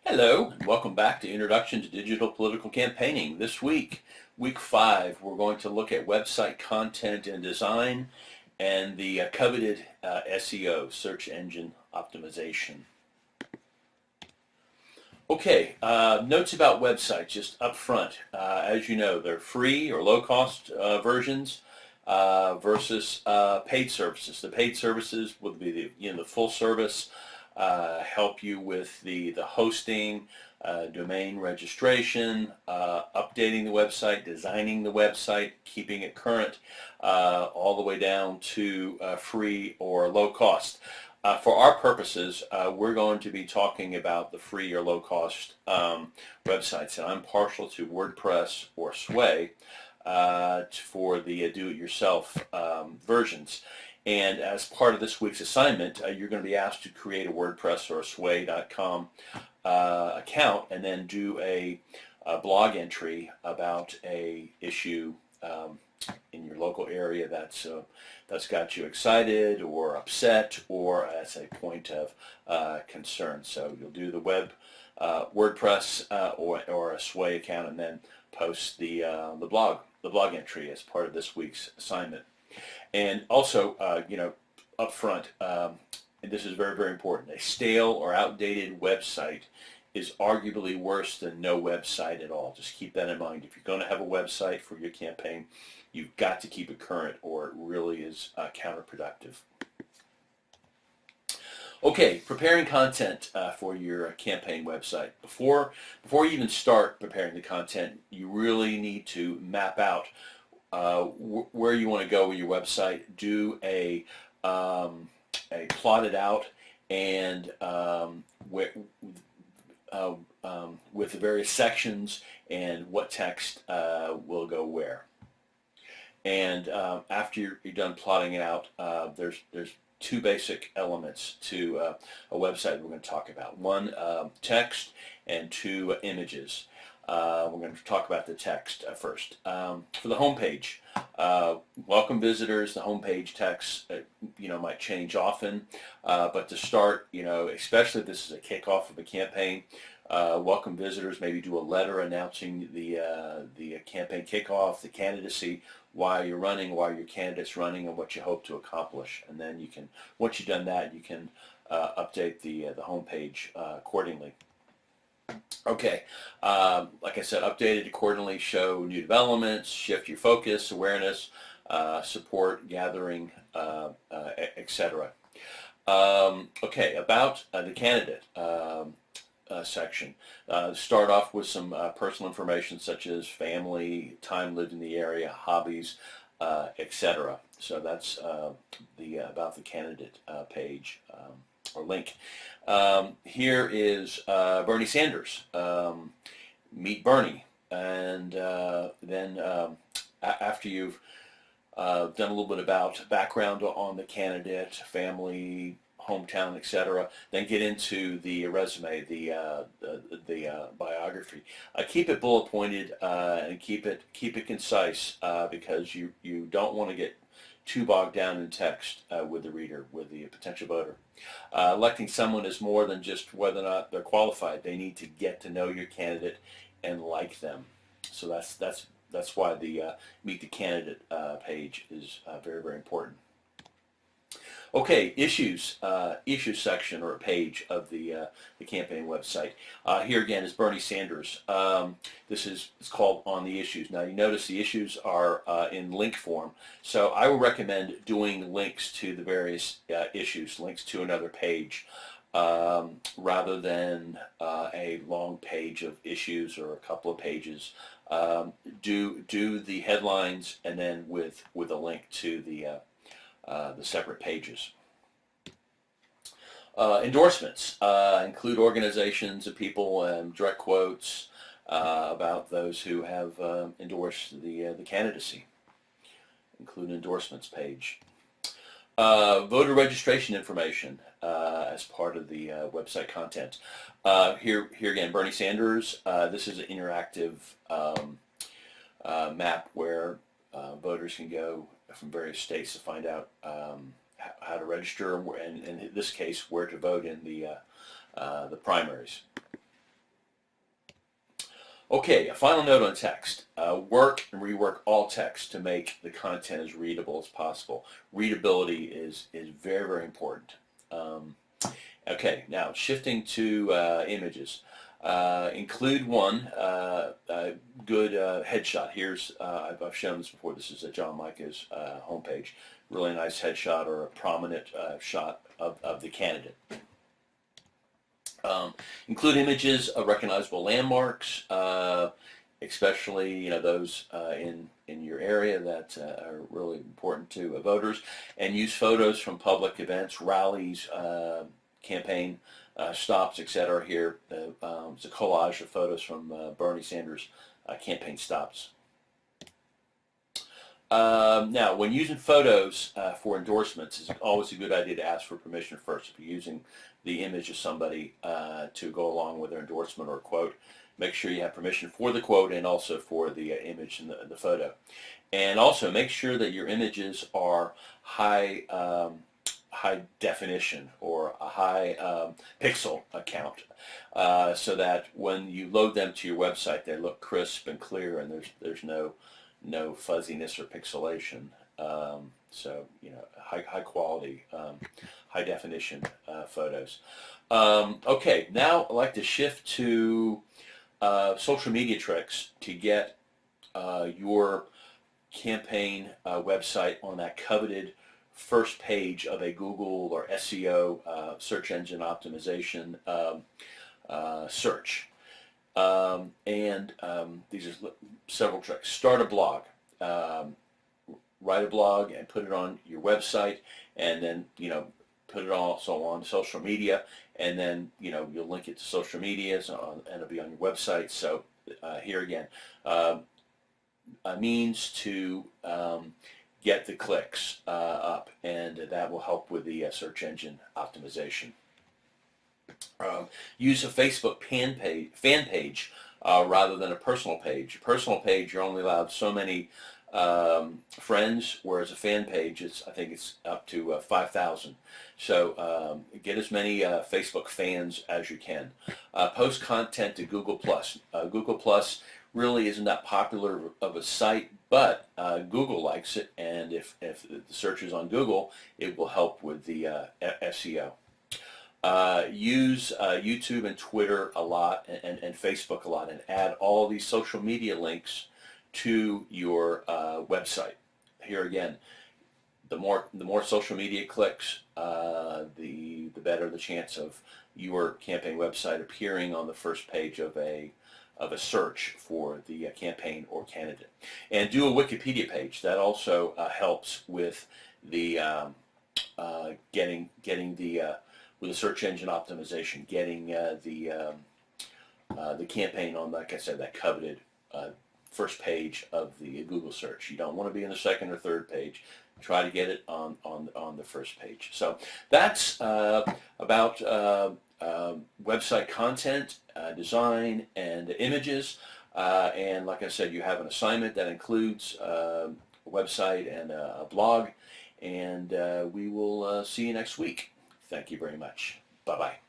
Hello, and welcome back to Introduction to Digital Political Campaigning. This week, week 5, we're going to look at website content and design and the coveted SEO, search engine optimization. Okay, notes about websites just up front. As you know, they're free or low-cost versions versus paid services. The paid services would be the full service, help you with the hosting, domain registration, updating the website, designing the website, keeping it current, all the way down to free or low cost. For our purposes, we're going to be talking about the free or low cost websites, and I'm partial to WordPress or Sway for the do-it-yourself versions. And as part of this week's assignment, you're going to be asked to create a WordPress or a Sway.com account and then do a blog entry about a issue in your local area that's got you excited or upset or as a point of concern. So you'll do the WordPress or a Sway account and then post the blog entry as part of this week's assignment. And also, up front, and this is very, very important, a stale or outdated website is arguably worse than no website at all. Just keep that in mind. If you're going to have a website for your campaign, you've got to keep it current or it really is counterproductive. Okay, preparing content for your campaign website. Before you even start preparing the content, you really need to map out where you want to go with your website. Do a plotted out and with the various sections and what text will go where. And after you're done plotting it out, there's two basic elements to a website we're going to talk about. One, text, and two, images. We're going to talk about the text first. For the homepage, welcome visitors. The homepage text, might change often, but to start, especially if this is a kickoff of a campaign, welcome visitors. Maybe do a letter announcing the campaign kickoff, the candidacy, why you're running, why your candidate's running, and what you hope to accomplish. And then you can, once you've done that, you can update the homepage accordingly. Okay, like I said, updated accordingly, show new developments, shift your focus, awareness, support, gathering, etc. Okay, about the candidate section. Start off with some personal information such as family, time lived in the area, hobbies, etc. So that's about the candidate page or link. Here is Bernie Sanders. Meet Bernie, and then after you've done a little bit about background on the candidate, family, hometown, etc., then get into the resume, the biography. Keep it bullet pointed and keep it concise because you don't want to get too bogged down in text with the reader, with the potential voter. Electing someone is more than just whether or not they're qualified. They need to get to know your candidate and like them. So that's why the Meet the Candidate page is very, very important. Okay, issues section or a page of the campaign website. Here again is Bernie Sanders. It's called On the Issues. Now you notice the issues are in link form, so I would recommend doing links to the various issues, links to another page, rather than a long page of issues or a couple of pages. Do the headlines and then with a link to the separate pages. Endorsements include organizations and people and direct quotes about those who have endorsed the candidacy. Include endorsements page. Voter registration information as part of the website content. Here again, Bernie Sanders. This is an interactive map where voters can go from various states to find out how to register and in this case where to vote in the primaries. Okay, a final note on text. Work and rework all text to make the content as readable as possible. Readability is very, very important. Okay, now shifting to images. Include one good headshot. Here's, I've shown this before. This is John Micah's homepage. Really nice headshot or a prominent shot of the candidate. Include images of recognizable landmarks, especially those in your area that are really important to voters, and use photos from public events, rallies, campaign stops, etc. Here, it's a collage of photos from Bernie Sanders campaign stops. Now, when using photos for endorsements, it's always a good idea to ask for permission first. If you're using the image of somebody to go along with their endorsement or quote, make sure you have permission for the quote and also for the image in the photo. And also make sure that your images are high definition or a high pixel count, so that when you load them to your website, they look crisp and clear, and there's no fuzziness or pixelation. So high quality, high definition photos. Okay, now I'd like to shift to social media tricks to get your campaign website on that coveted first page of a Google or SEO search engine optimization search. These are several tricks. Start a blog. Write a blog and put it on your website, and then put it also on social media, and then you'll link it to social medias and it'll be on your website. So here again, a means to get the clicks up, and that will help with the search engine optimization. Use a Facebook fan page rather than a personal page. A personal page, you're only allowed so many friends, whereas a fan page, I think it's up to 5,000. So get as many Facebook fans as you can. Post content to Google+. Google+ really isn't that popular of a site, but Google likes it, and if the search is on Google, it will help with the SEO. Use YouTube and Twitter a lot, and Facebook a lot, and add all these social media links to your website. Here again, the more social media clicks, the better the chance of your campaign website appearing on the first page of a search for the campaign or candidate. And do a Wikipedia page. That also helps with the getting the with the search engine optimization, getting the campaign on, like I said, that coveted first page of the Google search. You don't want to be in the second or third page. Try to get it on the first page. So that's about website content, design, and images. And like I said, you have an assignment that includes a website and a blog. And we will see you next week. Thank you very much. Bye-bye.